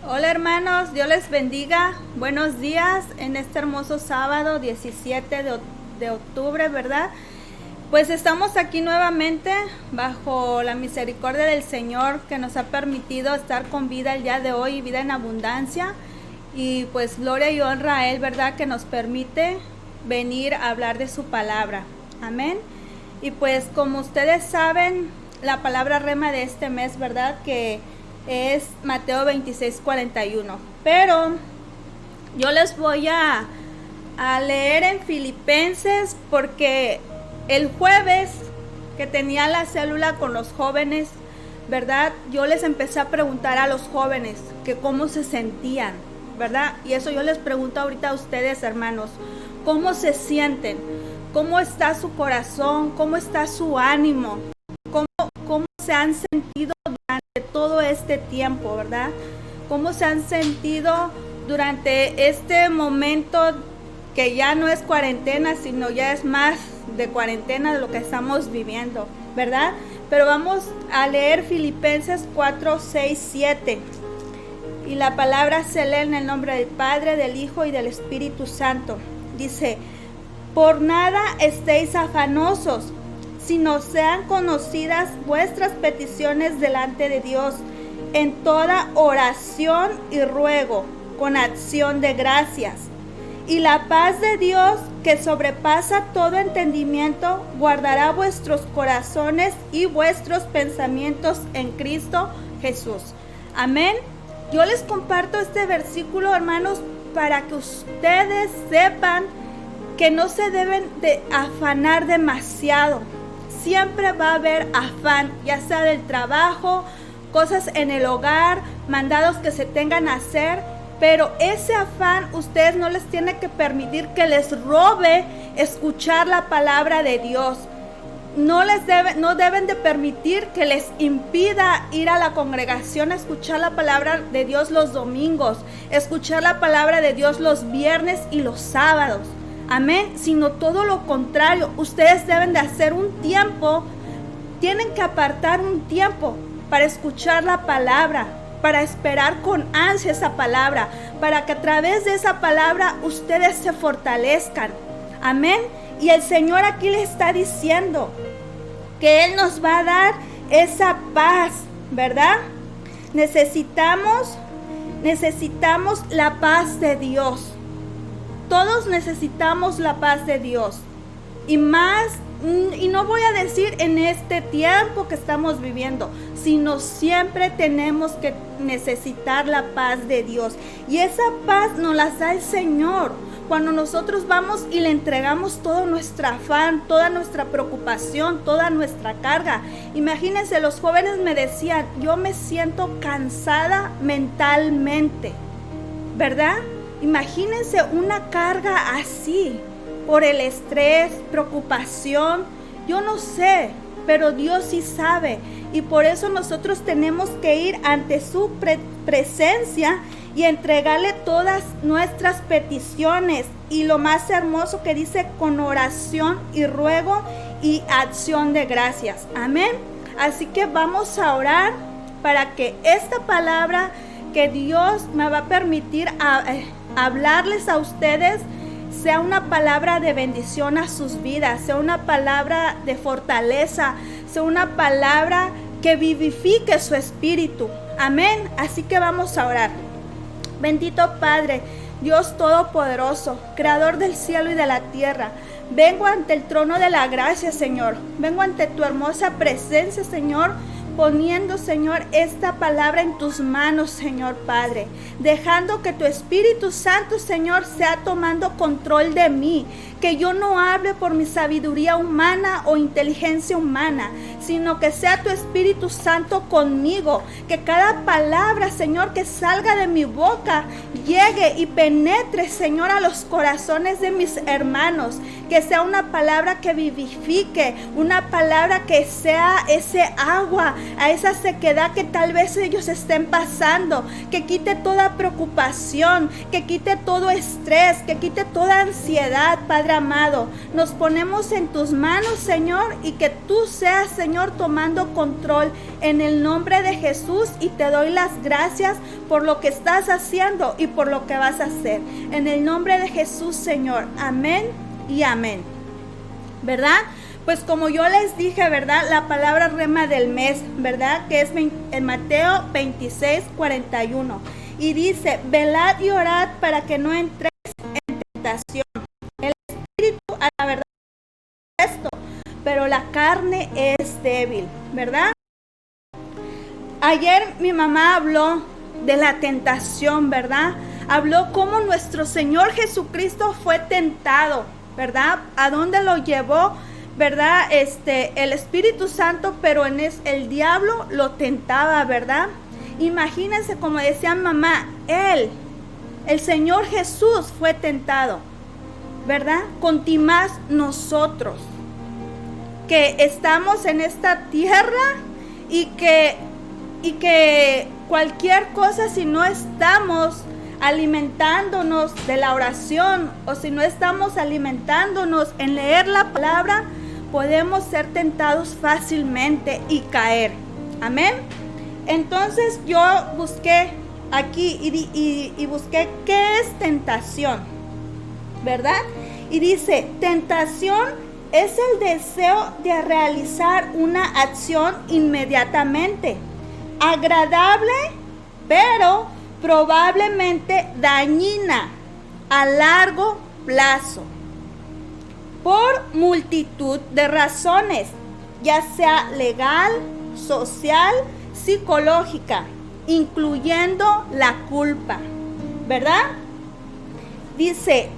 Hola hermanos, Dios les bendiga. Buenos días en este hermoso sábado 17 de octubre, ¿verdad? Pues estamos aquí nuevamente bajo la misericordia del Señor que nos ha permitido estar con vida el día de hoy, vida en abundancia. Y pues gloria y honra a Él, ¿verdad? Que nos permite venir a hablar de su palabra. Amén. Y pues como ustedes saben, la palabra rema de este mes, ¿verdad? Que es Mateo 26:41. Pero yo les voy a leer en Filipenses porque el jueves que tenía la célula con los jóvenes, ¿verdad? Yo les empecé a preguntar a los jóvenes que cómo se sentían, ¿verdad? Y eso yo les pregunto ahorita a ustedes, hermanos, ¿cómo se sienten? ¿Cómo está su corazón? ¿Cómo está su ánimo? ¿Cómo se han sentido durante todo este tiempo, verdad? ¿Cómo se han sentido durante este momento que ya no es cuarentena, sino ya es más de cuarentena de lo que estamos viviendo, ¿verdad? Pero vamos a leer Filipenses 4, 6, 7. Y la palabra se lee en el nombre del Padre, del Hijo y del Espíritu Santo. Dice: por nada estéis afanosos, sino sean conocidas vuestras peticiones delante de Dios en toda oración y ruego, con acción de gracias. Y la paz de Dios, que sobrepasa todo entendimiento, guardará vuestros corazones y vuestros pensamientos en Cristo Jesús. Amén. Yo les comparto este versículo, hermanos, para que ustedes sepan que no se deben de afanar demasiado. Siempre va a haber afán, ya sea del trabajo, cosas en el hogar, mandados que se tengan a hacer, pero ese afán ustedes no les tienen que permitir que les robe escuchar la palabra de Dios. No deben de permitir que les impida ir a la congregación a escuchar la palabra de Dios los domingos, escuchar la palabra de Dios los viernes y los sábados. Amén, sino todo lo contrario. Ustedes deben de hacer un tiempo, tienen que apartar un tiempo para escuchar la palabra, para esperar con ansia esa palabra, para que a través de esa palabra ustedes se fortalezcan. Amén. Y el Señor aquí le está diciendo que Él nos va a dar esa paz, ¿verdad? Necesitamos la paz de Dios. Todos necesitamos la paz de Dios. Y no voy a decir en este tiempo que estamos viviendo, sino siempre tenemos que necesitar la paz de Dios. Y esa paz nos la da el Señor cuando nosotros vamos y le entregamos todo nuestro afán, toda nuestra preocupación, toda nuestra carga. Imagínense, los jóvenes me decían: yo me siento cansada mentalmente, ¿verdad? Imagínense una carga así, por el estrés, preocupación. Yo no sé, pero Dios sí sabe. Y por eso nosotros tenemos que ir ante su presencia y entregarle todas nuestras peticiones. Y lo más hermoso que dice: con oración y ruego y acción de gracias. Amén. Así que vamos a orar para que esta palabra que Dios me va a permitir hablarles a ustedes sea una palabra de bendición a sus vidas, sea una palabra de fortaleza, sea una palabra que vivifique su espíritu. Amén. Así que vamos a orar. Bendito Padre, Dios Todopoderoso, Creador del cielo y de la tierra, vengo ante el trono de la gracia, Señor. Vengo ante tu hermosa presencia, Señor, poniendo, Señor, esta palabra en tus manos, Señor Padre, dejando que tu Espíritu Santo, Señor, sea tomando control de mí, que yo no hable por mi sabiduría humana o inteligencia humana, sino que sea tu Espíritu Santo conmigo, que cada palabra, Señor, que salga de mi boca llegue y penetre, Señor, a los corazones de mis hermanos, que sea una palabra que vivifique, una palabra que sea ese agua a esa sequedad que tal vez ellos estén pasando, que quite toda preocupación, que quite todo estrés, que quite toda ansiedad, Padre amado. Nos ponemos en tus manos, Señor, y que tú seas, Señor, tomando control en el nombre de Jesús, y te doy las gracias por lo que estás haciendo y por lo que vas a hacer. En el nombre de Jesús, Señor. Amén y amén. ¿Verdad? Pues como yo les dije, ¿verdad? La palabra rema del mes, ¿verdad? Que es en Mateo 26, 41. Y dice, velad y orad para que no entréis en tentación. El espíritu a la verdad es esto, pero la carne es débil, ¿verdad? Ayer mi mamá habló de la tentación, ¿verdad? Habló cómo nuestro Señor Jesucristo fue tentado, ¿verdad? ¿A dónde lo llevó, verdad? El Espíritu Santo, pero el diablo lo tentaba, ¿verdad? Imagínense, como decía mamá, el Señor Jesús fue tentado, ¿verdad? Contimás nosotros, que estamos en esta tierra y que cualquier cosa, si no estamos alimentándonos de la oración o si no estamos alimentándonos en leer la palabra, podemos ser tentados fácilmente y caer. Amén. Entonces yo busqué aquí y busqué qué es tentación, ¿verdad? Y dice, tentación es el deseo de realizar una acción inmediatamente, agradable, pero probablemente dañina a largo plazo, por multitud de razones, ya sea legal, social, psicológica, incluyendo la culpa, ¿verdad? Dice,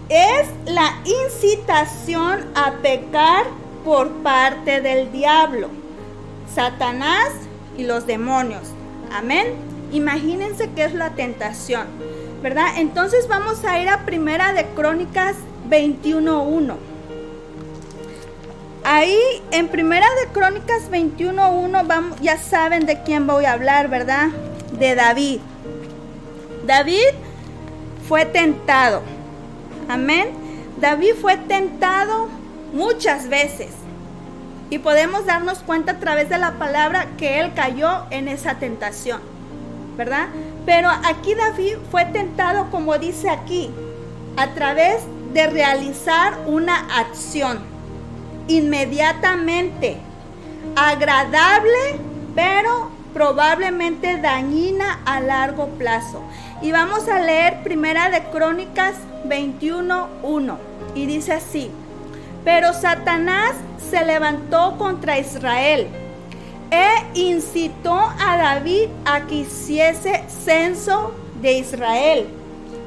es la incitación a pecar por parte del diablo, Satanás y los demonios. Amén. Imagínense qué es la tentación, ¿verdad? Entonces vamos a ir a Primera de Crónicas 21:1. Ahí en Primera de Crónicas 21:1 ya saben de quién voy a hablar, ¿verdad? De David. David fue tentado. Amén. David fue tentado muchas veces. Y podemos darnos cuenta a través de la palabra que él cayó en esa tentación, ¿verdad? Pero aquí David fue tentado, como dice aquí, a través de realizar una acción inmediatamente, agradable, pero probablemente dañina a largo plazo. Y vamos a leer Primera de Crónicas 21:1 y dice así: pero Satanás se levantó contra Israel e incitó a David a que hiciese censo de Israel.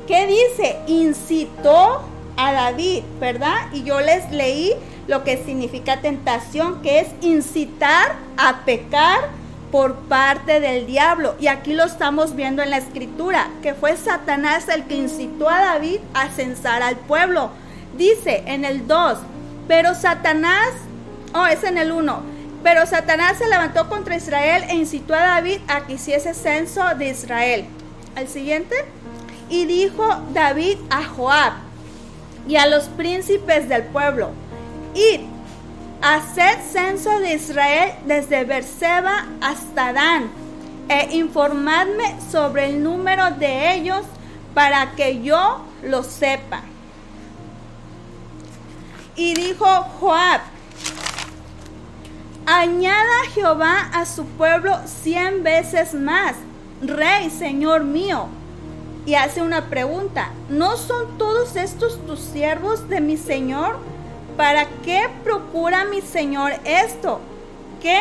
¿Qué dice? Incitó a David, ¿verdad? Y yo les leí lo que significa tentación, que es incitar a pecar por parte del diablo. Y aquí lo estamos viendo en la escritura, que fue Satanás el que incitó a David a censar al pueblo. Dice en el 2, pero Satanás, es en el 1, pero Satanás se levantó contra Israel e incitó a David a que hiciese censo de Israel. El siguiente. Y dijo David a Joab y a los príncipes del pueblo: id, haced censo de Israel desde Beerseba hasta Dan, e informadme sobre el número de ellos para que yo lo sepa. Y dijo Joab: añada Jehová a su pueblo 100 veces más, rey, señor mío. Y hace una pregunta: ¿no son todos estos tus siervos de mi señor? ¿Para qué procura mi señor esto? ¿Qué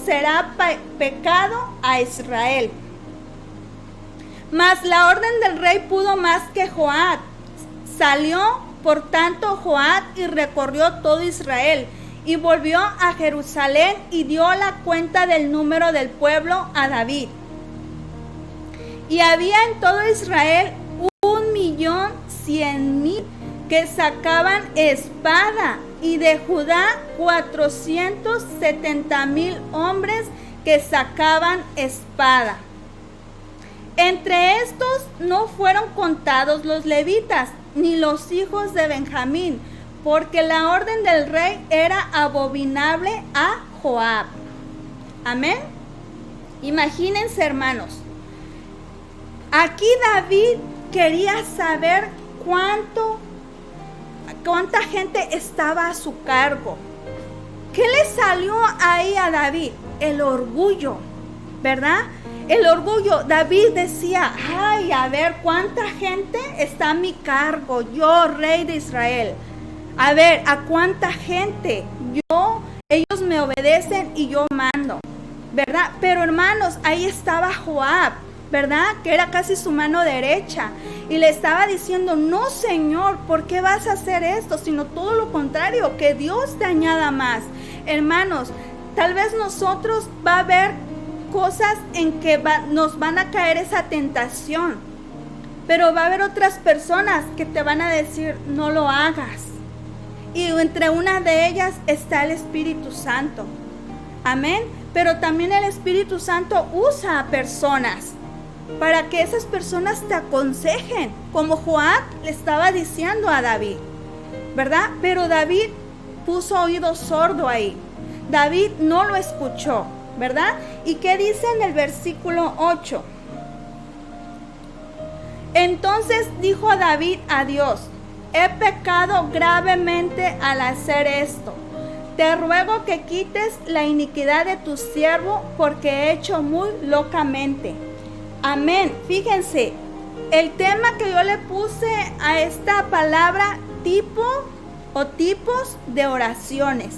será pecado a Israel? Mas la orden del rey pudo más que Joab. Salió por tanto Joab y recorrió todo Israel, y volvió a Jerusalén y dio la cuenta del número del pueblo a David. Y había en todo Israel 1.100.000 que sacaban espada, y de Judá 470,000 hombres que sacaban espada. Entre estos no fueron contados los levitas, ni los hijos de Benjamín, porque la orden del rey era abominable a Joab. Amén. Imagínense, hermanos. Aquí David quería saber cuánta gente estaba a su cargo. ¿Qué le salió ahí a David? El orgullo, ¿verdad? El orgullo. David decía, ay, a ver, ¿cuánta gente está a mi cargo? Yo, rey de Israel. A ver, ¿a cuánta gente? Ellos me obedecen y yo mando, ¿verdad? Pero hermanos, ahí estaba Joab, ¿verdad? Que era casi su mano derecha. Y le estaba diciendo, no, Señor, ¿por qué vas a hacer esto? Sino todo lo contrario, que Dios te añada más. Hermanos, tal vez nosotros va a haber cosas en que nos van a caer esa tentación. Pero va a haber otras personas que te van a decir, no lo hagas. Y entre una de ellas está el Espíritu Santo. Amén. Pero también el Espíritu Santo usa a personas para que esas personas te aconsejen, como Joab le estaba diciendo a David, ¿verdad? Pero David puso oído sordo ahí. David no lo escuchó, ¿verdad? ¿Y qué dice en el versículo 8? Entonces dijo David a Dios, he pecado gravemente al hacer esto. Te ruego que quites la iniquidad de tu siervo, porque he hecho muy locamente. Amén. Fíjense, el tema que yo le puse a esta palabra, tipo o tipos de oraciones.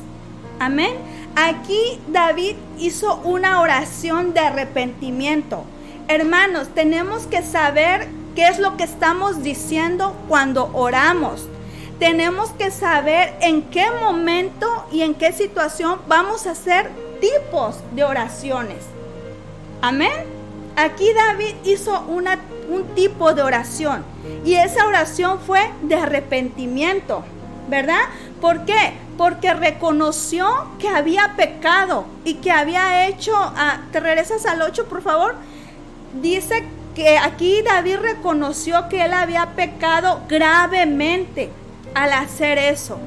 Amén. Aquí David hizo una oración de arrepentimiento. Hermanos, tenemos que saber qué es lo que estamos diciendo cuando oramos. Tenemos que saber en qué momento y en qué situación vamos a hacer tipos de oraciones. Amén. Aquí David hizo un tipo de oración, y esa oración fue de arrepentimiento, ¿verdad? ¿Por qué? Porque reconoció que había pecado y que había hecho, ¿te regresas al 8, por favor? Dice que aquí David reconoció que él había pecado gravemente al hacer eso,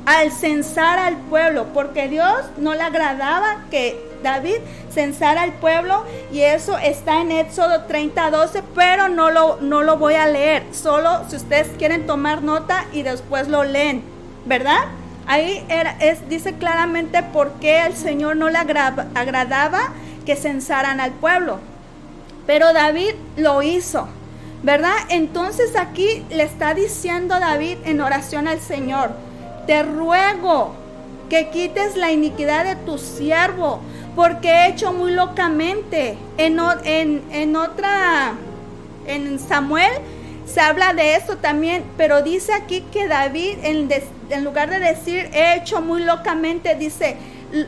al censar al pueblo, porque Dios no le agradaba que David censara al pueblo, y eso está en Éxodo 30:12, pero no lo voy a leer, solo si ustedes quieren tomar nota y después lo leen, ¿verdad? Ahí dice claramente por qué el Señor no le agradaba que censaran al pueblo, pero David lo hizo, ¿verdad? Entonces aquí le está diciendo David en oración al Señor, te ruego que quites la iniquidad de tu siervo, porque he hecho muy locamente. En Samuel se habla de eso también, pero dice aquí que David, en lugar de decir he hecho muy locamente, dice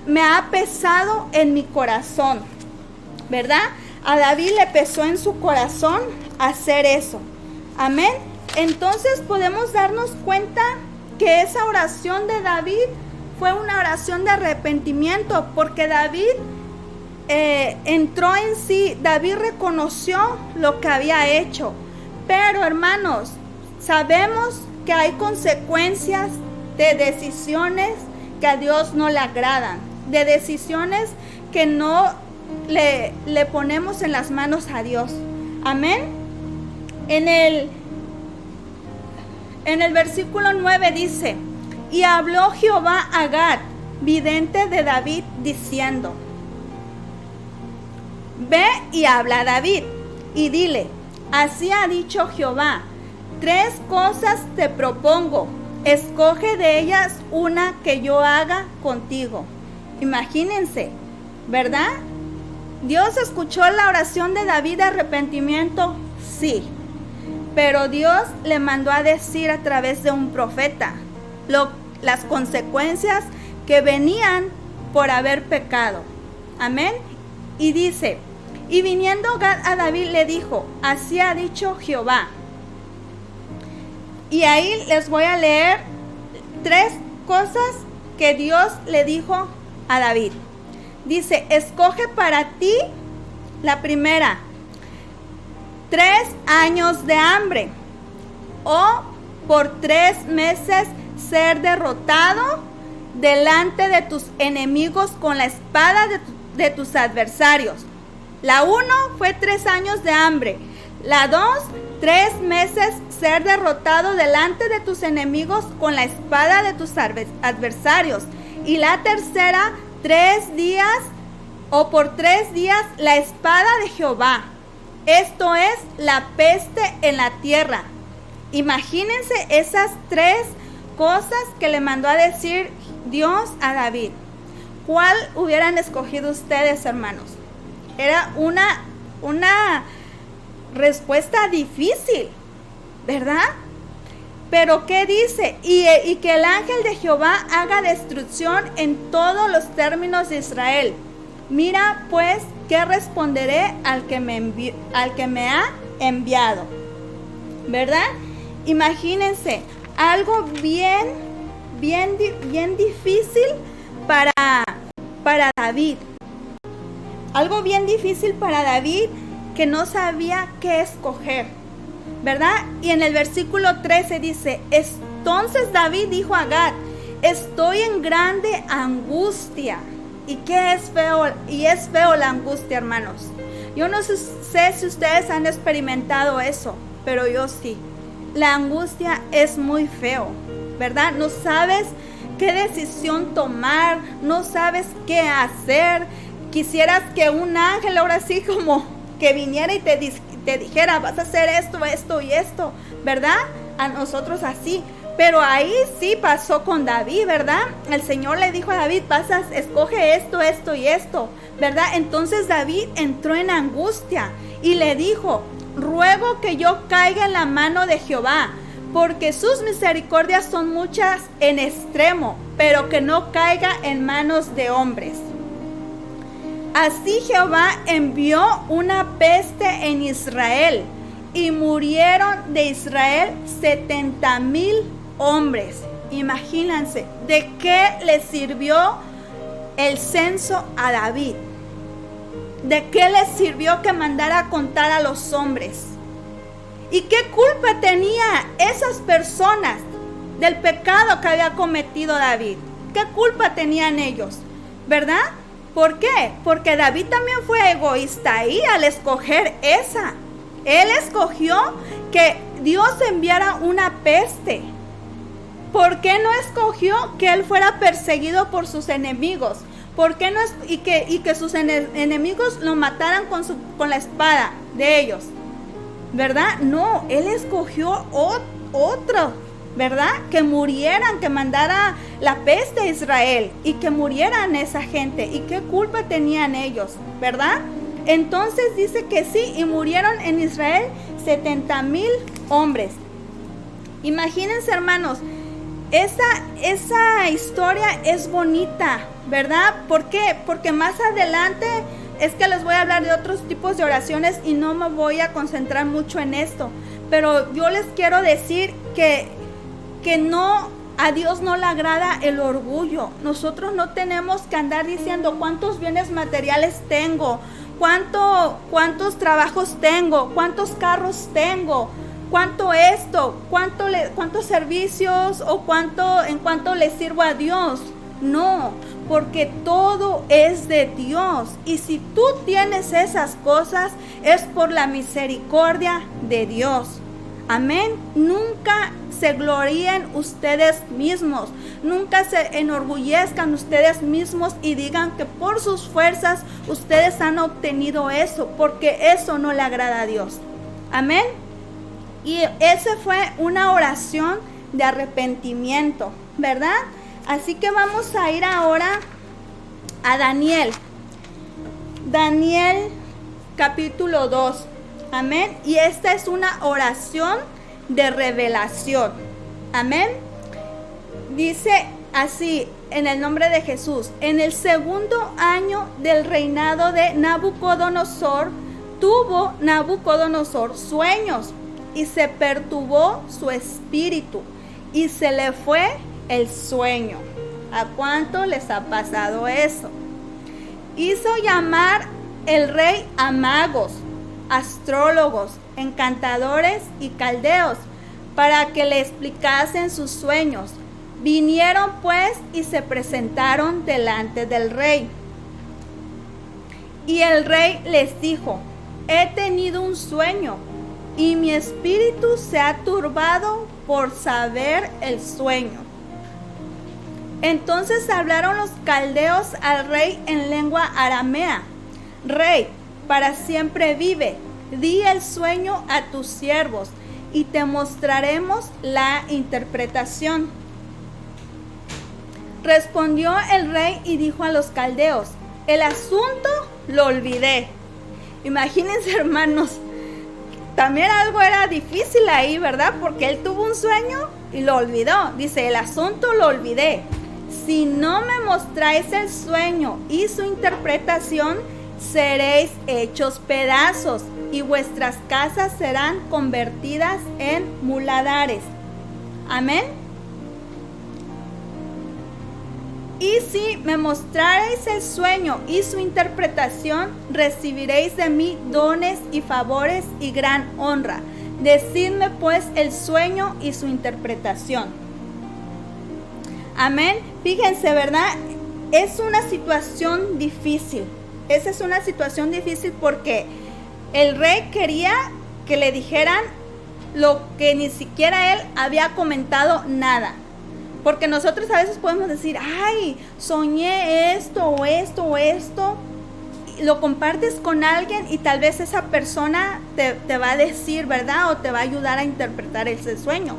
me ha pesado en mi corazón, ¿verdad? A David le pesó en su corazón hacer eso. Amén. Entonces podemos darnos cuenta que esa oración de David fue una oración de arrepentimiento, porque David entró en sí. David reconoció lo que había hecho. Pero hermanos, sabemos que hay consecuencias de decisiones que a Dios no le agradan, de decisiones que no le ponemos en las manos a Dios. Amén. En el versículo 9 dice, y habló Jehová a Gad, vidente de David, diciendo, ve y habla a David, y dile, así ha dicho Jehová, 3 cosas te propongo, escoge de ellas una que yo haga contigo. Imagínense, ¿verdad? ¿Dios escuchó la oración de David de arrepentimiento? Sí. Pero Dios le mandó a decir a través de un profeta las consecuencias que venían por haber pecado. Amén. Y dice, y viniendo Gad a David le dijo, así ha dicho Jehová, Y ahí les voy a leer 3 cosas que Dios le dijo a David. Dice, escoge para ti la primera, 3 años de hambre, o por 3 meses ser derrotado delante de tus enemigos con la espada de tus adversarios. La 1 fue 3 años de hambre. La 2, 3 meses ser derrotado delante de tus enemigos con la espada de tus adversarios. Y la tercera, 3 días o por 3 días la espada de Jehová. Esto es la peste en la tierra. Imagínense esas 3 cosas que le mandó a decir Dios a David. ¿Cuál hubieran escogido ustedes, hermanos? Era una respuesta difícil, ¿verdad? Pero ¿qué dice? Y que el ángel de Jehová haga destrucción en todos los términos de Israel. Mira pues qué responderé al que me ha enviado, ¿verdad? Imagínense, algo bien difícil para David. Algo bien difícil para David, que no sabía qué escoger, ¿verdad? Y en el versículo 13 dice, entonces David dijo a Gad, estoy en grande angustia. ¿Y qué es feo? Y es feo la angustia, hermanos. Yo no sé si ustedes han experimentado eso, pero yo sí. La angustia es muy feo, ¿verdad? No sabes qué decisión tomar, no sabes qué hacer. Quisieras que un ángel ahora sí como que viniera y te dijera, vas a hacer esto y esto, ¿verdad? A nosotros así. Pero ahí sí pasó con David, ¿verdad? El Señor le dijo a David, escoge esto y esto, ¿verdad? Entonces David entró en angustia y le dijo, ruego que yo caiga en la mano de Jehová, porque sus misericordias son muchas en extremo, pero que no caiga en manos de hombres. Así Jehová envió una peste en Israel, y murieron de Israel 70,000 hombres. Imagínense, ¿de qué le sirvió el censo a David? ¿De qué le sirvió que mandara a contar a los hombres? ¿Y qué culpa tenía esas personas del pecado que había cometido David? ¿Qué culpa tenían ellos? ¿Verdad? ¿Por qué? Porque David también fue egoísta ahí al escoger esa. Él escogió que Dios enviara una peste. ¿Por qué no escogió que él fuera perseguido por sus enemigos? ¿Por qué no y que sus enemigos lo mataran con la espada de ellos? ¿Verdad? No, él escogió otro, ¿verdad? Que murieran, que mandara la peste a Israel y que murieran esa gente. ¿Y qué culpa tenían ellos? ¿Verdad? Entonces dice que sí, y murieron en Israel 70,000 hombres. Imagínense, hermanos, esa historia es bonita, ¿verdad? ¿Por qué? Porque más adelante es que les voy a hablar de otros tipos de oraciones y no me voy a concentrar mucho en esto. Pero yo les quiero decir que no, a Dios no le agrada el orgullo. Nosotros no tenemos que andar diciendo cuántos bienes materiales tengo, cuántos trabajos tengo, cuántos carros tengo, cuánto esto, cuántos servicios o en cuánto le sirvo a Dios. No, porque todo es de Dios. Y si tú tienes esas cosas, es por la misericordia de Dios. Amén. Nunca se gloríen ustedes mismos. Nunca se enorgullezcan ustedes mismos y digan que por sus fuerzas ustedes han obtenido eso, porque eso no le agrada a Dios. Amén. Y esa fue una oración de arrepentimiento, ¿verdad? Así que vamos a ir ahora a Daniel. Daniel capítulo 2. Amén. Y esta es una oración de revelación. Amén. Dice así, en el nombre de Jesús: en el segundo año del reinado de Nabucodonosor, tuvo Nabucodonosor sueños, y se perturbó su espíritu y se le fue el sueño. ¿A cuánto les ha pasado eso? Hizo llamar el rey a magos, astrólogos, encantadores y caldeos para que le explicasen sus sueños. Vinieron pues y se presentaron delante del rey. Y el rey les dijo: he tenido un sueño y mi espíritu se ha turbado por saber el sueño. Entonces hablaron los caldeos al rey en lengua aramea: Rey, para siempre vive, di el sueño a tus siervos y te mostraremos la interpretación. Respondió el rey y dijo a los caldeos: el asunto lo olvidé. Imagínense, hermanos, también algo era difícil ahí, ¿verdad? Porque él tuvo un sueño y lo olvidó. Dice: el asunto lo olvidé. Si no me mostráis el sueño y su interpretación, seréis hechos pedazos y vuestras casas serán convertidas en muladares. Amén. Y si me mostraréis el sueño y su interpretación, recibiréis de mí dones y favores y gran honra. Decidme pues el sueño y su interpretación. Amén. Fíjense, ¿verdad? Es una situación difícil. Esa es una situación difícil porque el rey quería que le dijeran lo que ni siquiera él había comentado nada. Porque nosotros a veces podemos decir: ay, soñé esto o esto o esto. Y lo compartes con alguien y tal vez esa persona te va a decir, ¿verdad? O te va a ayudar a interpretar ese sueño.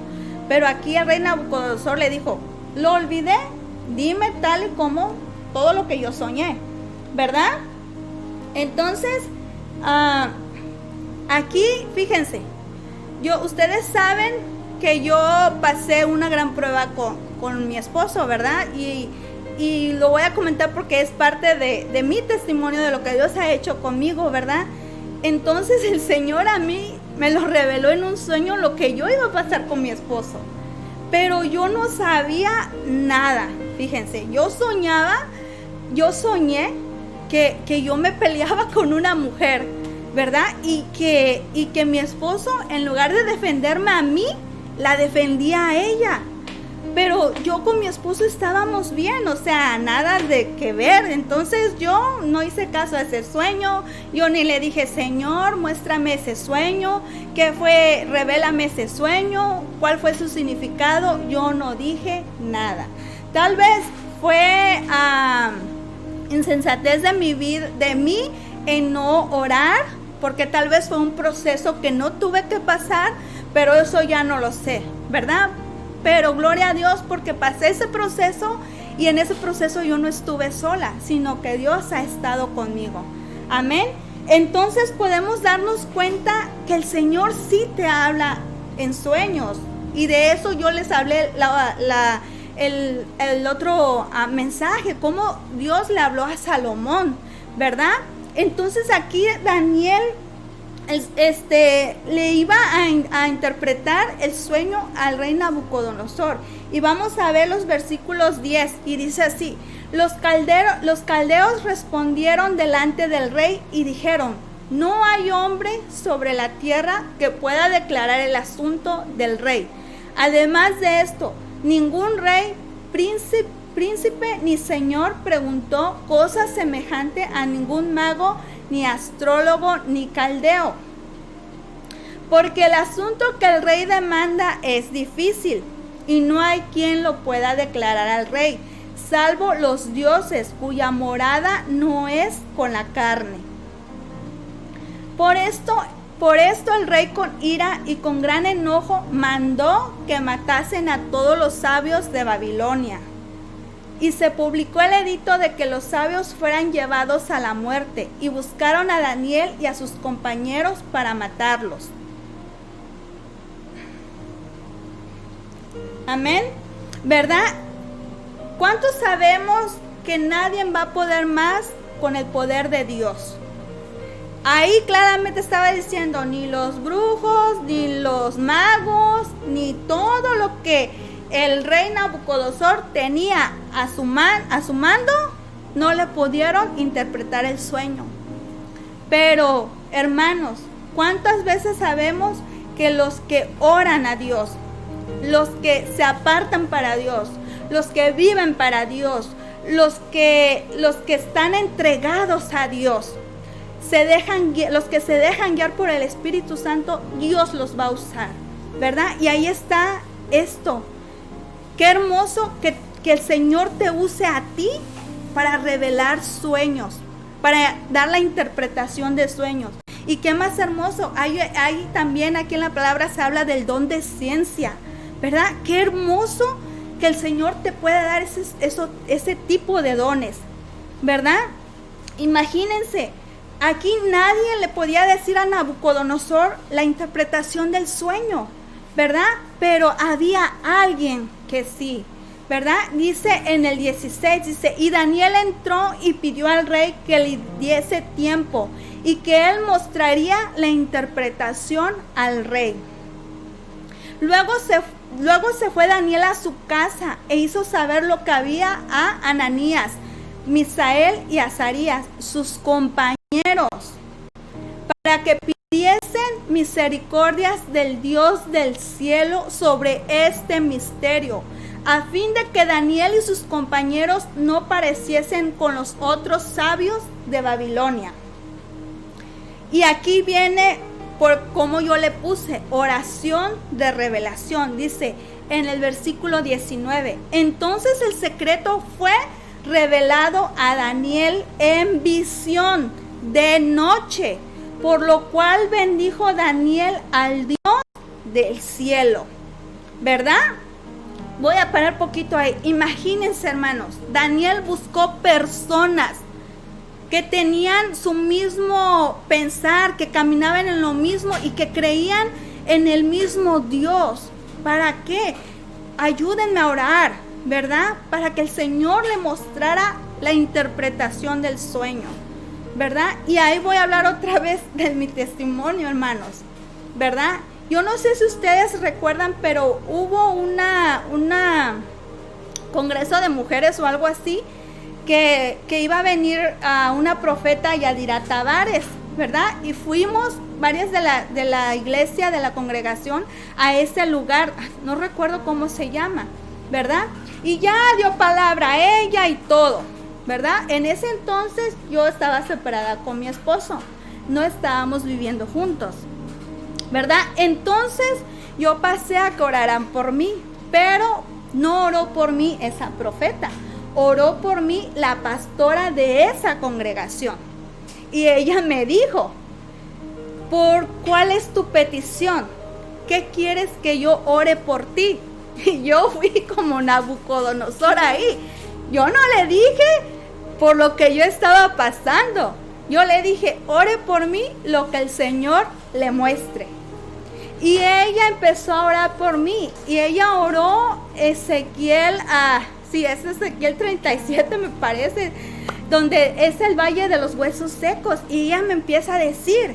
Pero aquí el rey Nabucodonosor le dijo: lo olvidé, dime tal y como todo lo que yo soñé, ¿verdad? Entonces, aquí, fíjense, ustedes saben que yo pasé una gran prueba con mi esposo, ¿verdad? Y lo voy a comentar porque es parte de mi testimonio de lo que Dios ha hecho conmigo, ¿verdad? Entonces el Señor a mí me lo reveló en un sueño lo que yo iba a pasar con mi esposo. Pero yo no sabía nada, fíjense, yo soñé que yo me peleaba con una mujer, ¿verdad? Y que mi esposo, en lugar de defenderme a mí, la defendía a ella. Pero yo con mi esposo estábamos bien, o sea, nada de que ver. Entonces yo no hice caso a ese sueño. Yo ni le dije: Señor, muéstrame ese sueño. ¿Qué fue? Revélame ese sueño. ¿Cuál fue su significado? Yo no dije nada. Tal vez fue insensatez de mí en no orar, porque tal vez fue un proceso que no tuve que pasar, pero eso ya no lo sé, ¿verdad? Pero gloria a Dios porque pasé ese proceso y en ese proceso yo no estuve sola, sino que Dios ha estado conmigo. Amén. Entonces podemos darnos cuenta que el Señor sí te habla en sueños. Y de eso yo les hablé el otro mensaje, cómo Dios le habló a Salomón, ¿verdad? Entonces aquí Daniel le iba a interpretar el sueño al rey Nabucodonosor. Y vamos a ver los versículos 10 y dice así: los caldeos respondieron delante del rey y dijeron: no hay hombre sobre la tierra que pueda declarar el asunto del rey. Además de esto, ningún rey, príncipe ni señor preguntó cosa semejante a ningún mago, ni astrólogo, ni caldeo. Porque el asunto que el rey demanda es difícil, y no hay quien lo pueda declarar al rey, salvo los dioses, cuya morada no es con la carne. Por esto el rey con ira y con gran enojo mandó que matasen a todos los sabios de Babilonia. Y se publicó el edicto de que los sabios fueran llevados a la muerte, y buscaron a Daniel y a sus compañeros para matarlos. Amén, ¿verdad? ¿Cuántos sabemos que nadie va a poder más con el poder de Dios? Ahí claramente estaba diciendo, ni los brujos, ni los magos, ni todo lo que el rey Nabucodonosor tenía a su mando, no le pudieron interpretar el sueño. Pero, hermanos, ¿cuántas veces sabemos que los que oran a Dios, los que se apartan para Dios, los que viven para Dios, los que están entregados a Dios, los que se dejan guiar por el Espíritu Santo, Dios los va a usar, ¿verdad? Y ahí está esto. Qué hermoso que el Señor te use a ti para revelar sueños, para dar la interpretación de sueños. Y qué más hermoso, hay también aquí en la palabra se habla del don de ciencia, ¿verdad? Qué hermoso que el Señor te pueda dar ese tipo de dones, ¿verdad? Imagínense, aquí nadie le podía decir a Nabucodonosor la interpretación del sueño, ¿verdad? Pero había alguien que sí, ¿verdad? Dice en el 16, dice, y Daniel entró y pidió al rey que le diese tiempo y que él mostraría la interpretación al rey. Luego se fue Daniel a su casa e hizo saber lo que había a Ananías, Misael y Azarías, sus compañeros, para que pidiesen misericordias del Dios del cielo sobre este misterio, a fin de que Daniel y sus compañeros no pareciesen con los otros sabios de Babilonia. Y aquí viene, por como yo le puse, oración de revelación. Dice en el versículo 19, entonces el secreto fue revelado a Daniel en visión de noche, por lo cual bendijo Daniel al Dios del cielo, ¿verdad? Voy a parar poquito ahí. Imagínense, hermanos, Daniel buscó personas que tenían su mismo pensar, que caminaban en lo mismo y que creían en el mismo Dios. ¿Para qué? Ayúdenme a orar, ¿verdad? Para que el Señor le mostrara la interpretación del sueño, ¿verdad? Y ahí voy a hablar otra vez de mi testimonio, hermanos, ¿verdad? Yo no sé si ustedes recuerdan, pero hubo una congreso de mujeres o algo así, que iba a venir a una profeta, Yadira Tavares, ¿verdad? Y fuimos varias de la iglesia, de la congregación, a ese lugar, no recuerdo cómo se llama, ¿verdad? Y ya dio palabra a ella y todo, ¿verdad? En ese entonces yo estaba separada con mi esposo, no estábamos viviendo juntos, ¿verdad? Entonces yo pasé a que oraran por mí, pero no oró por mí esa profeta, oró por mí la pastora de esa congregación. Y ella me dijo, ¿cuál es tu petición? ¿Qué quieres que yo ore por ti? Y yo fui como Nabucodonosor ahí. Yo no le dije por lo que yo estaba pasando. Yo le dije, ore por mí lo que el Señor le muestre. Y ella empezó a orar por mí. Y ella oró Ezequiel es Ezequiel 37 me parece, donde es el valle de los huesos secos. Y ella me empieza a decir,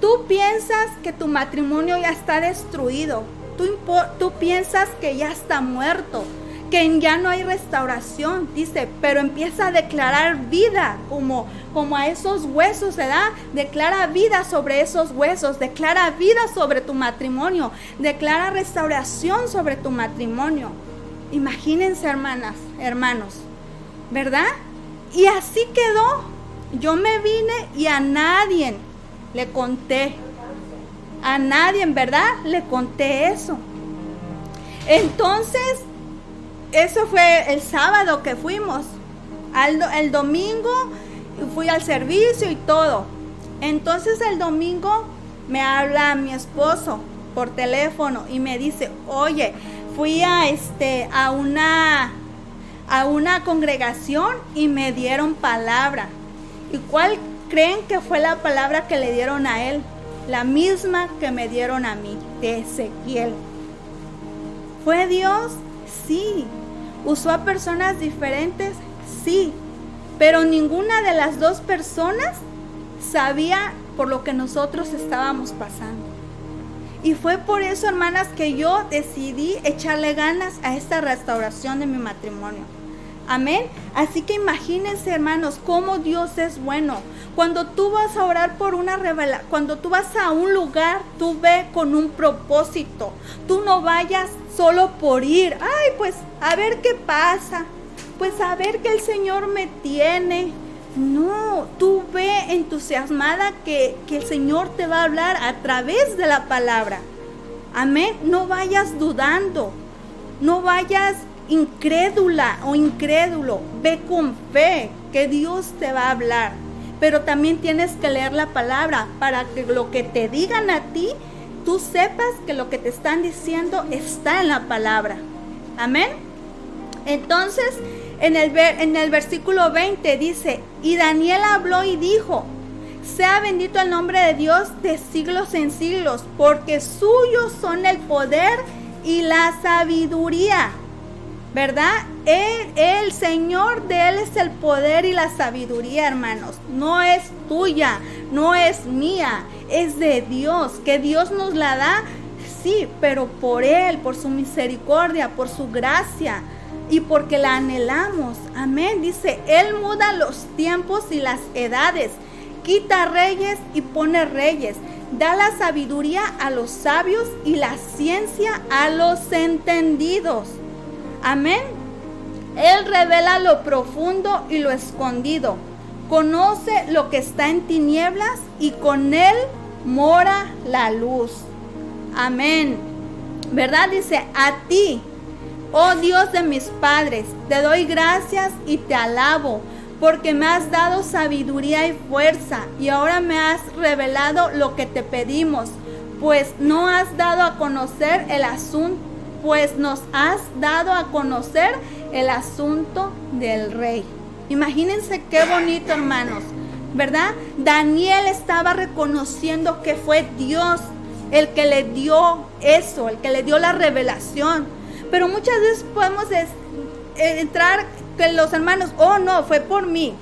tú piensas que tu matrimonio ya está destruido. Tú piensas que ya está muerto, que ya no hay restauración, dice, pero empieza a declarar vida como a esos huesos, ¿verdad? Declara vida sobre esos huesos, declara vida sobre tu matrimonio, declara restauración sobre tu matrimonio. Imagínense, hermanos, ¿verdad? Y así quedó. Yo me vine y a nadie le conté. A nadie, ¿verdad? Le conté eso. Entonces, eso fue el sábado que fuimos. El domingo fui al servicio y todo. Entonces el domingo me habla mi esposo por teléfono y me dice, oye, fui a una congregación y me dieron palabra. ¿Y cuál creen que fue la palabra que le dieron a él? La misma que me dieron a mí, de Ezequiel. ¿Fue Dios? Sí. ¿Usó a personas diferentes? Sí. Pero ninguna de las dos personas sabía por lo que nosotros estábamos pasando. Y fue por eso, hermanas, que yo decidí echarle ganas a esta restauración de mi matrimonio. Amén. Así que imagínense, hermanos, cómo Dios es bueno. Cuando tú vas a orar por una revelación, cuando tú vas a un lugar, tú ve con un propósito. Tú no vayas solo por ir. Ay, pues a ver qué pasa. Pues a ver qué el Señor me tiene. No, tú ve entusiasmada que el Señor te va a hablar a través de la palabra. Amén. No vayas dudando. No vayas incrédula o incrédulo. Ve con fe que Dios te va a hablar. Pero también tienes que leer la palabra para que lo que te digan a ti, tú sepas que lo que te están diciendo está en la palabra. Amén. Entonces, en el versículo 20 dice, y Daniel habló y dijo, sea bendito el nombre de Dios de siglos en siglos, porque suyos son el poder y la sabiduría. ¿Verdad? El Señor, de Él es el poder y la sabiduría, hermanos. No es tuya, no es mía, es de Dios. Que Dios nos la da, sí, pero por Él, por su misericordia, por su gracia y porque la anhelamos. Amén. Dice, Él muda los tiempos y las edades, quita reyes y pone reyes, da la sabiduría a los sabios y la ciencia a los entendidos. Amén. Él revela lo profundo y lo escondido. Conoce lo que está en tinieblas y con Él mora la luz. Amén. ¿Verdad? Dice, a ti, oh Dios de mis padres, te doy gracias y te alabo, porque me has dado sabiduría y fuerza, y ahora me has revelado lo que te pedimos, pues nos has dado a conocer el asunto del rey. Imagínense qué bonito, hermanos, ¿verdad? Daniel estaba reconociendo que fue Dios el que le dio eso, el que le dio la revelación. Pero muchas veces podemos entrar que los hermanos, oh no, fue por mí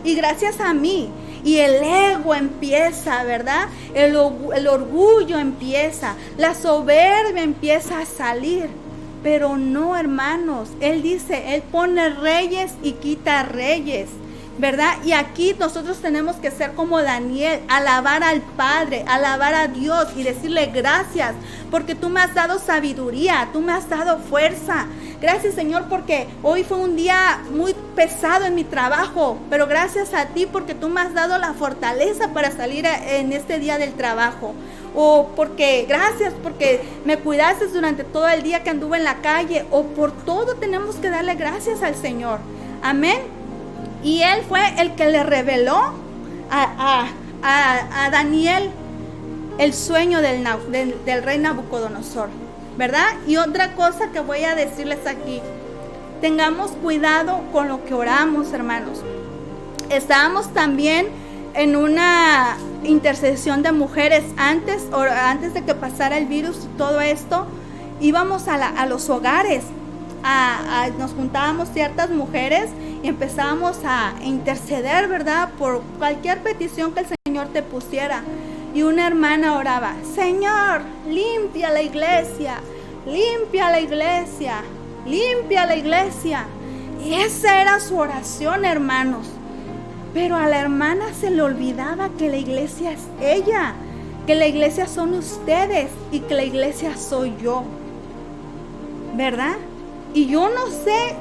y gracias a mí. Y el ego empieza, ¿verdad? El orgullo empieza, la soberbia empieza a salir. Pero no, hermanos, Él dice, Él pone reyes y quita reyes, ¿verdad? Y aquí nosotros tenemos que ser como Daniel, alabar al Padre, alabar a Dios y decirle gracias, porque tú me has dado sabiduría, tú me has dado fuerza. Gracias, Señor, porque hoy fue un día muy pesado en mi trabajo, pero gracias a ti porque tú me has dado la fortaleza para salir en este día del trabajo. O porque gracias porque me cuidaste durante todo el día que anduve en la calle. O por todo tenemos que darle gracias al Señor. Amén. Y Él fue el que le reveló a Daniel el sueño del rey Nabucodonosor, ¿verdad? Y otra cosa que voy a decirles aquí, tengamos cuidado con lo que oramos, hermanos. Estábamos también en una intercesión de mujeres antes de que pasara el virus y todo esto. Íbamos a los hogares, nos juntábamos ciertas mujeres y empezábamos a interceder, ¿verdad? Por cualquier petición que el Señor te pusiera. Y una hermana oraba, Señor, limpia la iglesia, limpia la iglesia, limpia la iglesia. Y esa era su oración, hermanos. Pero a la hermana se le olvidaba que la iglesia es ella, que la iglesia son ustedes y que la iglesia soy yo, ¿verdad? Y yo no sé,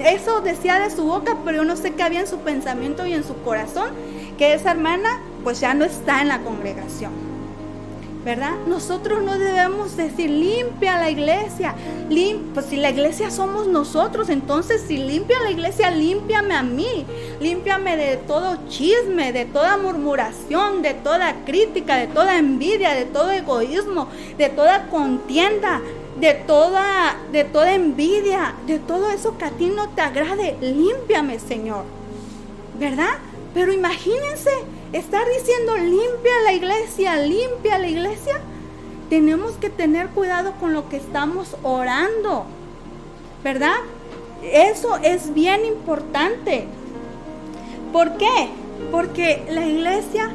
eso decía de su boca, pero yo no sé qué había en su pensamiento y en su corazón, que esa hermana pues ya no está en la congregación, ¿verdad? Nosotros no debemos decir limpia la iglesia, pues si la iglesia somos nosotros, entonces si limpia la iglesia, límpiame a mí, límpiame de todo chisme, de toda murmuración, de toda crítica, de toda envidia, de todo egoísmo, de toda contienda, de toda envidia, de todo eso que a ti no te agrade, límpiame, Señor, ¿verdad? Pero imagínense estar diciendo limpia la iglesia. Tenemos que tener cuidado con lo que estamos orando, ¿verdad? Eso es bien importante. ¿Por qué? Porque la iglesia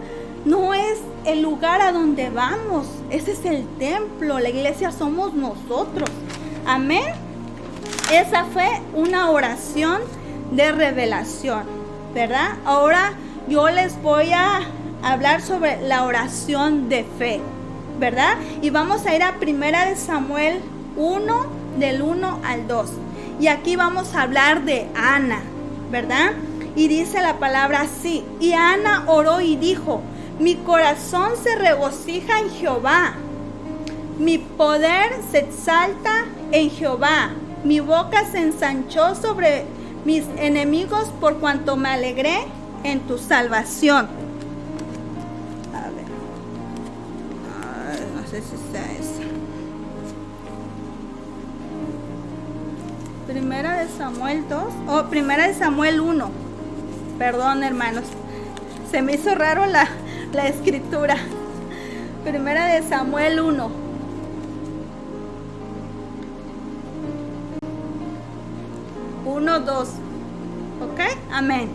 no es el lugar a donde vamos, ese es el templo, la iglesia somos nosotros. Amén. Esa fue una oración de revelación, ¿verdad? Ahora yo les voy a hablar sobre la oración de fe, ¿verdad? Y vamos a ir a 1 Samuel 1, del 1 al 2. Y aquí vamos a hablar de Ana, ¿verdad? Y dice la palabra así: y Ana oró y dijo: mi corazón se regocija en Jehová, mi poder se exalta en Jehová, mi boca se ensanchó sobre mis enemigos por cuanto me alegré en tu salvación. A ver, no sé si está eso. 1 Samuel 2 o 1 Samuel 1. Perdón, hermanos, se me hizo raro la escritura. 1 Samuel 1. Uno, 2. ¿Ok? Amén.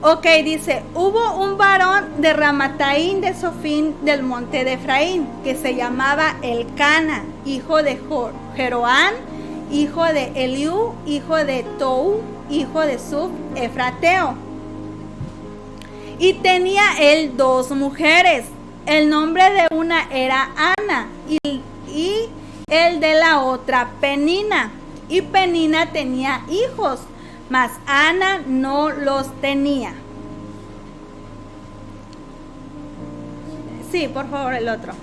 Ok, dice: hubo un varón de Ramataín de Sofín del monte de Efraín, que se llamaba Elcana, hijo de Jeroán, hijo de Eliú, hijo de Tou, hijo de Suf, efrateo. Y tenía él 2 mujeres. El nombre de una era Ana y el de la otra Penina. Y Penina tenía hijos, mas Ana no los tenía. Sí, por favor, el otro.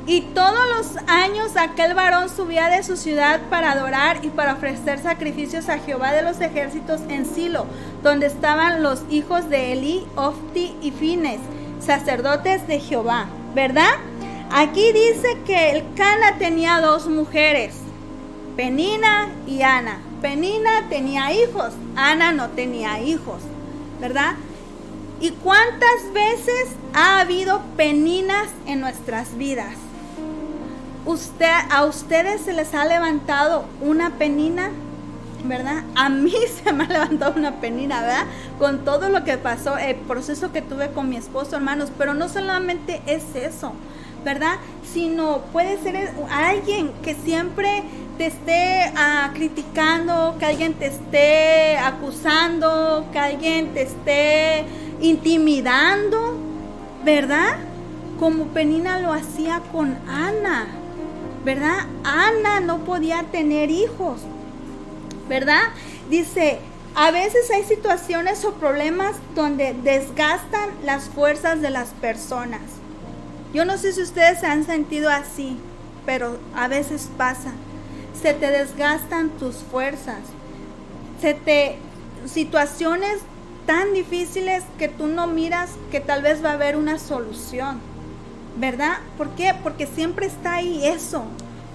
Y todos los años aquel varón subía de su ciudad para adorar y para ofrecer sacrificios a Jehová de los ejércitos en Silo, donde estaban los hijos de Elí, Ofti y Fines, sacerdotes de Jehová, ¿verdad? Aquí dice que Elcana tenía 2 mujeres, Penina y Ana. Penina tenía hijos, Ana no tenía hijos, ¿verdad? ¿Y cuántas veces ha habido peninas en nuestras vidas? ¿A ustedes se les ha levantado una penina? ¿Verdad? A mí se me ha levantado una penina, ¿verdad? Con todo lo que pasó, el proceso que tuve con mi esposo, hermanos. Pero no solamente es eso, ¿verdad? Sino puede ser alguien que siempre te esté criticando, que alguien te esté acusando, que alguien te esté intimidando, ¿verdad? Como Penina lo hacía con Ana, ¿verdad? Ana no podía tener hijos, ¿verdad? Dice, a veces hay situaciones o problemas donde desgastan las fuerzas de las personas. Yo no sé si ustedes se han sentido así, pero a veces pasa. Se te desgastan tus fuerzas. Situaciones tan difíciles que tú no miras que tal vez va a haber una solución, ¿verdad? ¿Por qué? Porque siempre está ahí eso,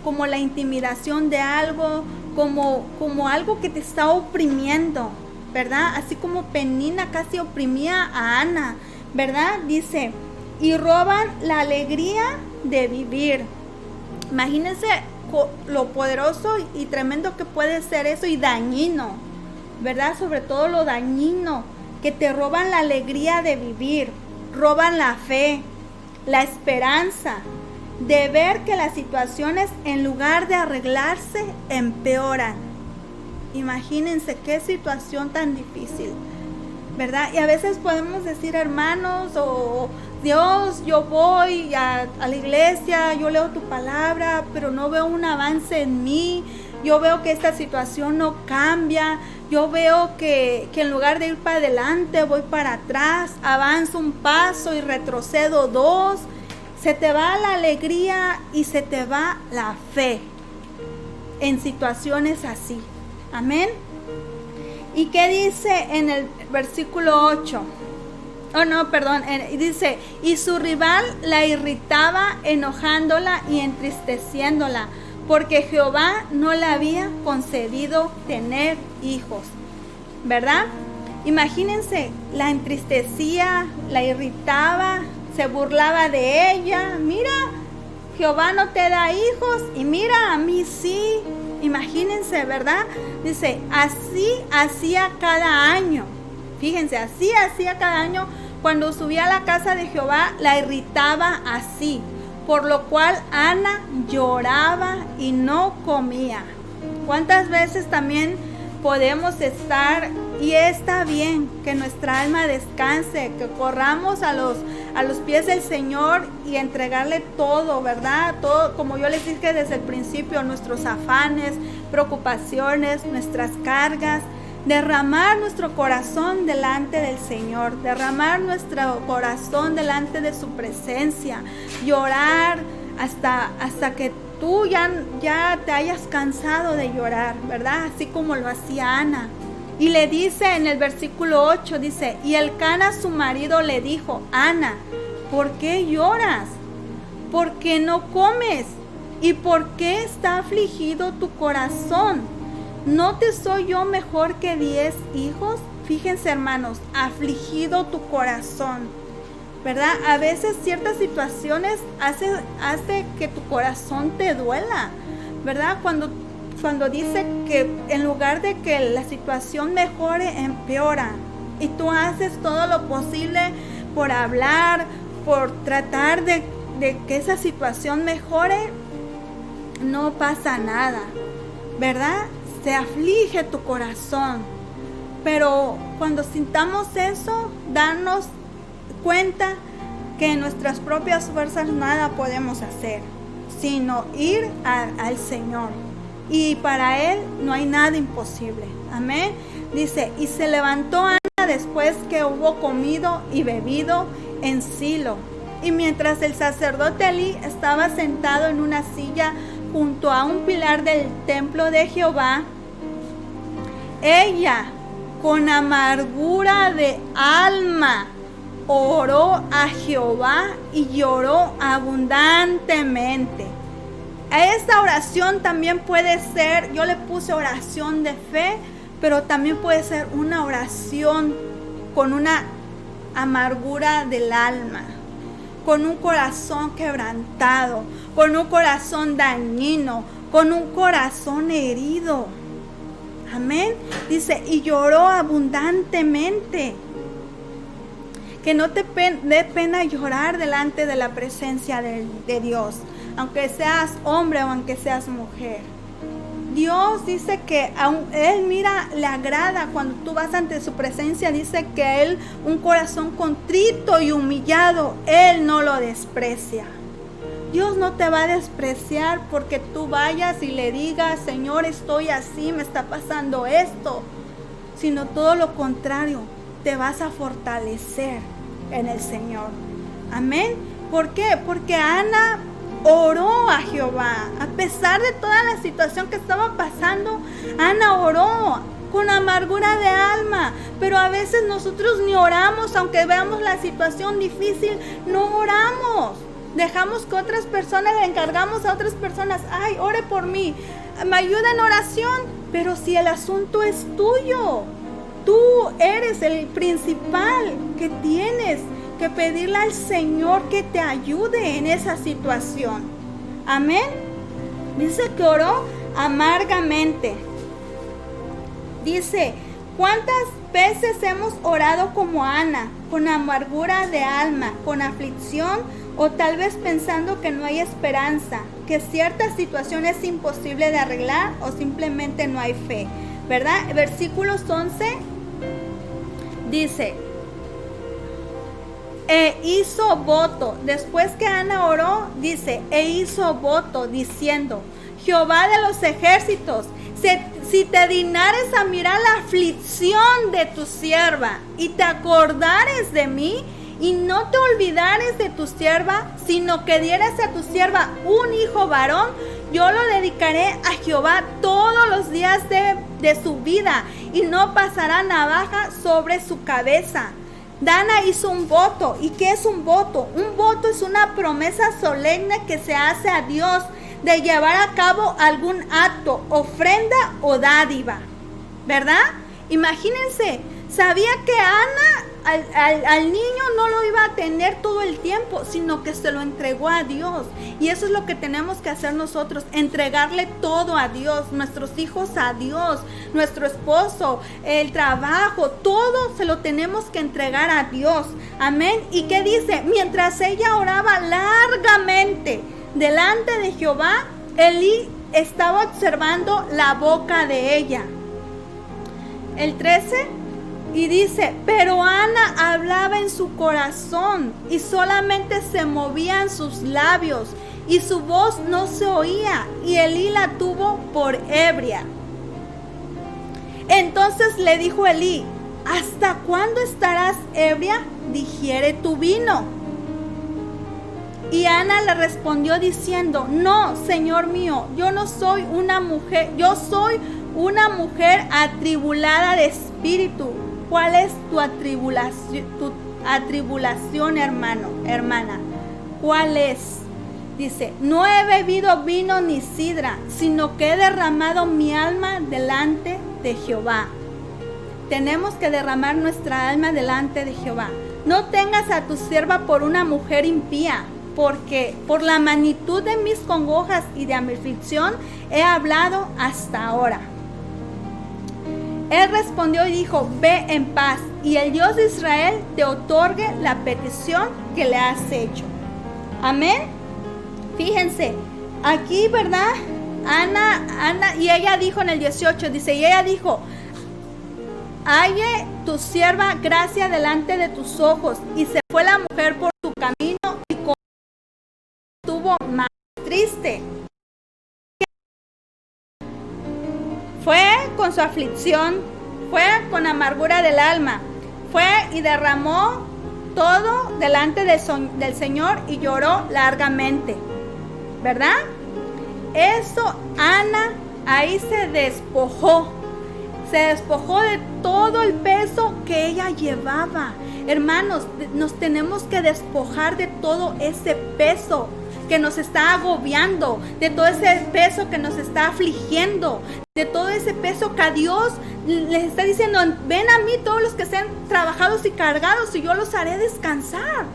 como la intimidación de algo, como algo que te está oprimiendo, ¿verdad? Así como Penina casi oprimía a Ana, ¿verdad? Dice, y roban la alegría de vivir. Imagínense lo poderoso y tremendo que puede ser eso, y dañino, ¿verdad? Sobre todo lo dañino, que te roban la alegría de vivir, roban la fe, la esperanza de ver que las situaciones, en lugar de arreglarse, empeoran. Imagínense qué situación tan difícil, ¿verdad? Y a veces podemos decir, hermanos, o Dios, yo voy a la iglesia, yo leo tu palabra, pero no veo un avance en mí. Yo veo que esta situación no cambia. Yo veo que en lugar de ir para adelante, voy para atrás. Avanzo un paso y retrocedo 2. Se te va la alegría y se te va la fe en situaciones así. Amén. ¿Y qué dice en el versículo 8? Dice, y su rival la irritaba, enojándola y entristeciéndola, porque Jehová no le había concedido tener hijos, ¿verdad? Imagínense, la entristecía, la irritaba, se burlaba de ella. Mira, Jehová no te da hijos y mira, a mí sí. Imagínense, ¿verdad? Dice, así hacía cada año. Fíjense, así hacía cada año cuando subía a la casa de Jehová, la irritaba así, por lo cual Ana lloraba y no comía. ¿Cuántas veces también podemos estar, y está bien que nuestra alma descanse, que corramos a los pies del Señor y entregarle todo, ¿verdad? Todo, como yo les dije desde el principio, nuestros afanes, preocupaciones, nuestras cargas, derramar nuestro corazón delante del Señor, derramar nuestro corazón delante de su presencia, llorar hasta que tú ya te hayas cansado de llorar, ¿verdad? Así como lo hacía Ana. Y le dice en el versículo 8, dice, y Elcana su marido le dijo, Ana, ¿por qué lloras? ¿Por qué no comes? ¿Y por qué está afligido tu corazón? ¿No te soy yo mejor que 10 hijos? Fíjense, hermanos, afligido tu corazón, ¿verdad? A veces ciertas situaciones hace que tu corazón te duela, ¿verdad? Cuando dice que en lugar de que la situación mejore, empeora. Y tú haces todo lo posible por hablar, por tratar de que esa situación mejore, no pasa nada, ¿verdad? Se aflige tu corazón. Pero cuando sintamos eso, darnos cuenta que en nuestras propias fuerzas nada podemos hacer, sino ir al Señor. Y para Él no hay nada imposible. Amén. Dice, y se levantó Ana después que hubo comido y bebido en Silo. Y mientras el sacerdote Elí estaba sentado en una silla junto a un pilar del templo de Jehová, ella, con amargura de alma, oró a Jehová y lloró abundantemente. A esta oración también puede ser, yo le puse oración de fe, pero también puede ser una oración con una amargura del alma, con un corazón quebrantado, con un corazón dañino, con un corazón herido. Amén. Dice, y lloró abundantemente. Que no te dé pena llorar delante de la presencia de Dios, aunque seas hombre o aunque seas mujer. Dios dice que Él le agrada cuando tú vas ante su presencia. Dice que Él, un corazón contrito y humillado, Él no lo desprecia. Dios no te va a despreciar porque tú vayas y le digas, Señor, estoy así, me está pasando esto. Sino todo lo contrario, te vas a fortalecer en el Señor. Amén. ¿Por qué? Porque Ana oró a Jehová. A pesar de toda la situación que estaba pasando, Ana oró con amargura de alma. Pero a veces nosotros ni oramos, aunque veamos la situación difícil, no oramos. Dejamos que otras personas, le encargamos a otras personas, ay, ore por mí, me ayuda en oración. Pero si el asunto es tuyo, tú eres el principal, que tienes que pedirle al Señor que te ayude en esa situación. Amén. Dice que oró amargamente. Dice, ¿cuántas veces hemos orado como Ana, con amargura de alma, con aflicción, o tal vez pensando que no hay esperanza, que cierta situación es imposible de arreglar o simplemente no hay fe? ¿Verdad? Versículos 11 dice, e hizo voto. Después que Ana oró, dice, e hizo voto diciendo, Jehová de los ejércitos, si te dignares a mirar la aflicción de tu sierva y te acordares de mí y no te olvidares de tu sierva, sino que dieras a tu sierva un hijo varón, yo lo dedicaré a Jehová todos los días de su vida y no pasará navaja sobre su cabeza. Dana hizo un voto. ¿Y qué es un voto? Un voto es una promesa solemne que se hace a Dios de llevar a cabo algún acto, ofrenda o dádiva, ¿verdad? Imagínense, sabía que Ana al niño no lo iba a tener todo el tiempo, sino que se lo entregó a Dios. Y eso es lo que tenemos que hacer nosotros, entregarle todo a Dios, nuestros hijos a Dios, nuestro esposo, el trabajo, todo se lo tenemos que entregar a Dios. Amén. ¿Y qué dice? Mientras ella oraba largamente delante de Jehová, Elí estaba observando la boca de ella. El 13, y dice, pero Ana hablaba en su corazón y solamente se movían sus labios y su voz no se oía, y Elí la tuvo por ebria. Entonces le dijo Elí, ¿hasta cuándo estarás ebria? Digiere tu vino. Y Ana le respondió diciendo, no, Señor mío, yo no soy una mujer, yo soy una mujer atribulada de espíritu. ¿Cuál es tu atribulación, hermana? ¿Cuál es? Dice, no he bebido vino ni sidra, sino que he derramado mi alma delante de Jehová. Tenemos que derramar nuestra alma delante de Jehová. No tengas a tu sierva por una mujer impía, porque por la magnitud de mis congojas y de mi aflicción he hablado hasta ahora. Él respondió y dijo, ve en paz, y el Dios de Israel te otorgue la petición que le has hecho. Amén. Fíjense, aquí, ¿verdad? Ana, y ella dijo en el 18, dice, y ella dijo, halle tu sierva gracia delante de tus ojos. Y se fue la mujer por su camino y estuvo más triste. Fue con su aflicción, fue con amargura del alma, fue y derramó todo delante del Señor y lloró largamente, ¿verdad? Eso, Ana ahí se despojó de todo el peso que ella llevaba. Hermanos, nos tenemos que despojar de todo ese peso que nos está agobiando, de todo ese peso que nos está afligiendo, de todo ese peso que a Dios les está diciendo, ven a mí todos los que sean trabajados y cargados y yo los haré descansar.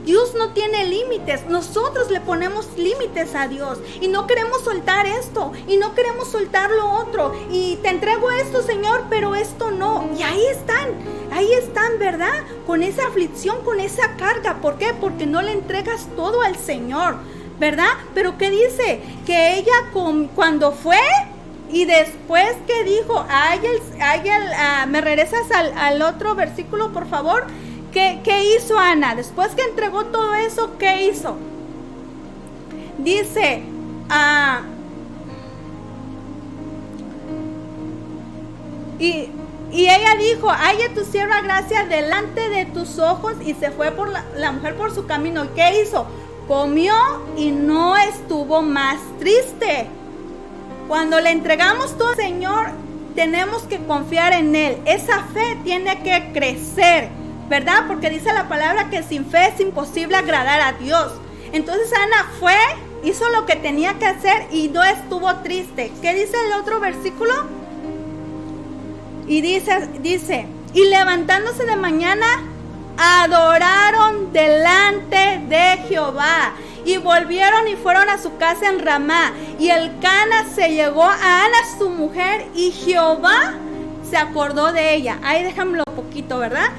Dios no tiene límites, nosotros le ponemos límites a Dios y no queremos soltar esto y no queremos soltar lo otro, y te entrego esto, Señor, pero esto no. Y ahí están, ¿verdad? Con esa aflicción, con esa carga. ¿Por qué? Porque no le entregas todo al Señor, ¿verdad? Pero ¿qué dice? Que ella cuando fue y después que dijo, ¿me regresas al otro versículo, por favor? ¿Qué hizo Ana? Después que entregó todo eso, ¿qué hizo? Dice, y ella dijo, halle tu sierva gracia delante de tus ojos, y se fue por la mujer por su camino. ¿Y qué hizo? Comió y no estuvo más triste. Cuando le entregamos todo al Señor, tenemos que confiar en Él. Esa fe tiene que crecer, ¿verdad? Porque dice la palabra que sin fe es imposible agradar a Dios. Entonces Ana fue, hizo lo que tenía que hacer y no estuvo triste. ¿Qué dice el otro versículo? Y dice, y levantándose de mañana, adoraron delante de Jehová. Y volvieron y fueron a su casa en Ramá. Y Elcana se llegó a Ana su mujer, y Jehová se acordó de ella. Ahí déjamelo poquito, ¿verdad?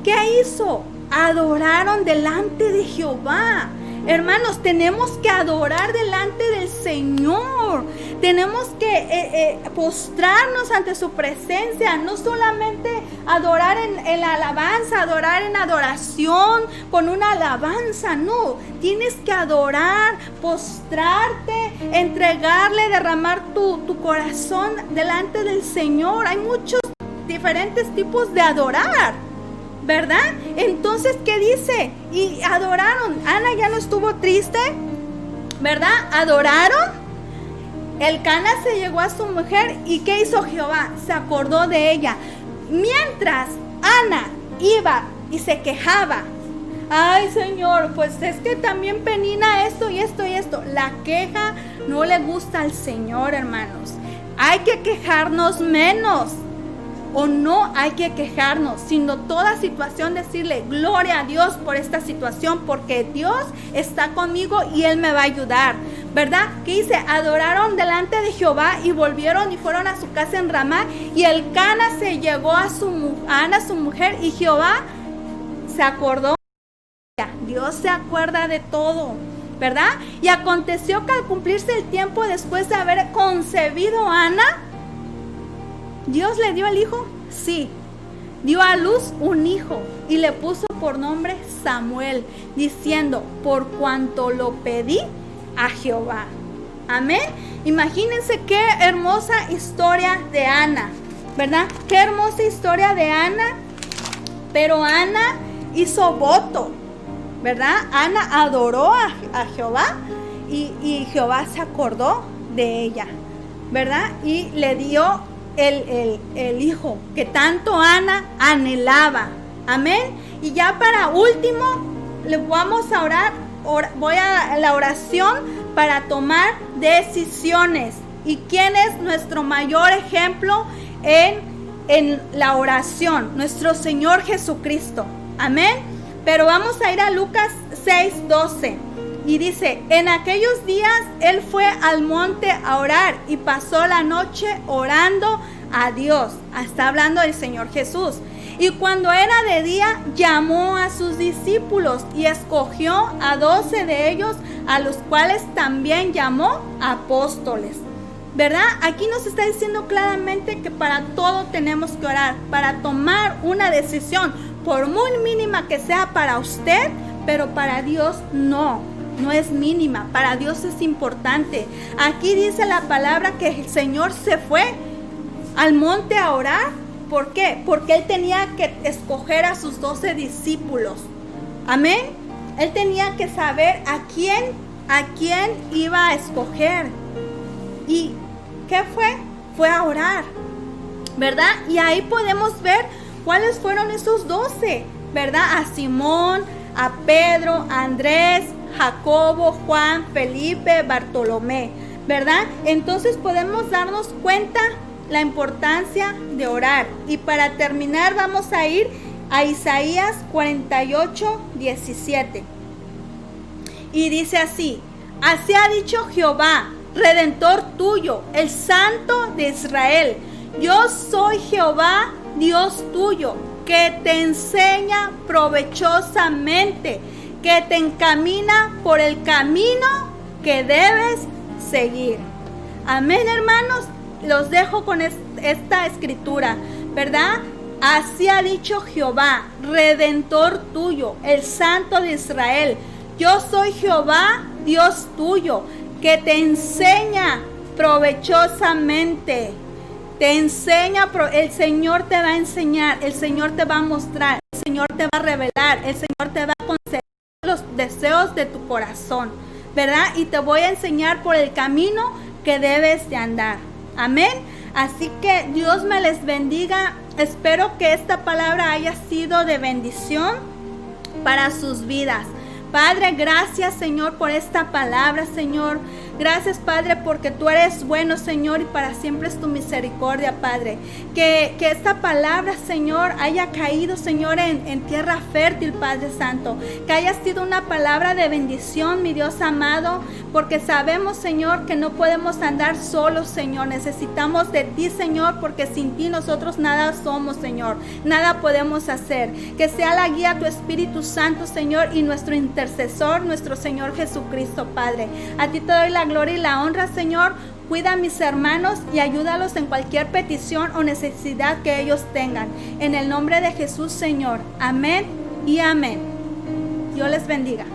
¿Qué hizo? Adoraron delante de Jehová. Hermanos, tenemos que adorar delante del Señor. Tenemos que postrarnos ante su presencia. No solamente adorar en la alabanza, adorar en adoración con una alabanza. No, tienes que adorar, postrarte, entregarle, derramar tu corazón delante del Señor. Hay muchos diferentes tipos de adorar, ¿verdad? Entonces, ¿qué dice? Y adoraron. Ana ya no estuvo triste, ¿verdad? Adoraron. Elcana se llegó a su mujer, y ¿qué hizo Jehová? Se acordó de ella. Mientras Ana iba y se quejaba, ay, Señor, pues es que también Penina esto y esto y esto. La queja no le gusta al Señor, hermanos. Hay que quejarnos menos. o no hay que quejarnos, sino toda situación decirle gloria a Dios por esta situación, porque Dios está conmigo y Él me va a ayudar, ¿verdad? ¿Qué dice? Adoraron delante de Jehová y volvieron y fueron a su casa en Ramá, y el Cana se llegó a Ana, su mujer, y Jehová se acordó. Dios se acuerda de todo, ¿verdad? Y aconteció que al cumplirse el tiempo después de haber concebido a Ana, ¿Dios le dio el hijo? Sí. Dio a luz un hijo y le puso por nombre Samuel, diciendo, por cuanto lo pedí a Jehová. Amén. Imagínense qué hermosa historia de Ana, ¿verdad? Qué hermosa historia de Ana. Pero Ana hizo voto, ¿verdad? Ana adoró a Jehová y Jehová se acordó de ella, ¿verdad? Y le dio el hijo que tanto Ana anhelaba. Amén. Y ya para último, le vamos a orar. Voy a la oración para tomar decisiones. ¿Y quién es nuestro mayor ejemplo en la oración? Nuestro Señor Jesucristo. Amén. Pero vamos a ir a Lucas 6:12. Y dice, en aquellos días Él fue al monte a orar y pasó la noche orando a Dios. Está hablando del Señor Jesús. Y cuando era de día, llamó a sus discípulos y escogió a 12 de ellos, a los cuales también llamó apóstoles. ¿Verdad? Aquí nos está diciendo claramente que para todo tenemos que orar, para tomar una decisión, por muy mínima que sea para usted, pero para Dios no es mínima, para Dios es importante. Aquí dice la palabra que el Señor se fue al monte a orar. ¿Por qué? Porque Él tenía que escoger a sus 12 discípulos. Amén. Él tenía que saber a quién iba a escoger. ¿Y qué fue? Fue a orar, ¿verdad? Y ahí podemos ver cuáles fueron esos 12, ¿verdad? A Simón, a Pedro, a Andrés, Jacobo, Juan, Felipe, Bartolomé, ¿verdad? Entonces podemos darnos cuenta la importancia de orar. Y para terminar vamos a ir a Isaías 48:17. Y dice así: así ha dicho Jehová, Redentor tuyo, el Santo de Israel. Yo soy Jehová, Dios tuyo, que te enseña provechosamente, que te encamina por el camino que debes seguir. Amén, hermanos. Los dejo con esta escritura, ¿verdad? Así ha dicho Jehová, Redentor tuyo, el Santo de Israel. Yo soy Jehová, Dios tuyo, que te enseña provechosamente. Te enseña, el Señor te va a enseñar, el Señor te va a mostrar, el Señor te va a revelar, el Señor te va a conceder los deseos de tu corazón, ¿verdad? Y te voy a enseñar por el camino que debes de andar. Amén. Así que Dios me les bendiga. Espero que esta palabra haya sido de bendición para sus vidas. Padre, gracias, Señor, por esta palabra, Señor. Gracias, Padre, porque tú eres bueno, Señor, y para siempre es tu misericordia, Padre. Que esta palabra, Señor, haya caído, Señor, en tierra fértil, Padre Santo. Que haya sido una palabra de bendición, mi Dios amado, porque sabemos, Señor, que no podemos andar solos, Señor. Necesitamos de ti, Señor, porque sin ti nosotros nada somos, Señor. Nada podemos hacer. Que sea la guía tu Espíritu Santo, Señor, y nuestro intercesor, nuestro Señor Jesucristo, Padre. A ti te doy la gloria y la honra, Señor. Cuida a mis hermanos y ayúdalos en cualquier petición o necesidad que ellos tengan. En el nombre de Jesús, Señor. Amén y amén. Dios les bendiga.